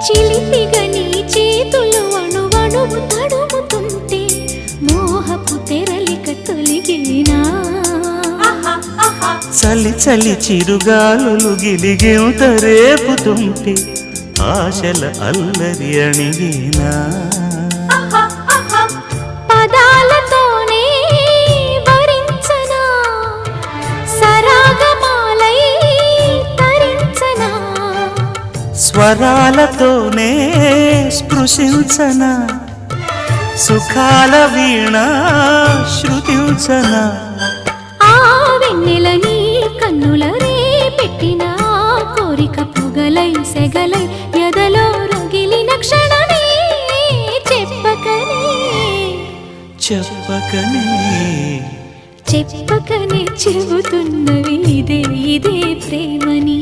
చిలిపిగా నీ చేతులు అణువణువు తడుముతుంటే మోహపు తెరలిక తొలిగినా చలి చలి చిరుగాలులు గిలిగెంత రేపుతుంటే ఆశల అల్లరి అణిగినా పదాలతోనే వరించనా సరాగమాలై తరించనా స్వరాలతోనే స్పృశించనా సుఖాల వీణ శృతించనా ఆ వెన్నెల నీ కన్నుల రే పెట్టిన కోరిక పొగలై సెగలై ఎదలో రగిలిన క్షణమే చెప్పకనే చెప్పకనే చెప్పకనే చెబుతున్నవి ఇదే ఇదే ప్రేమని.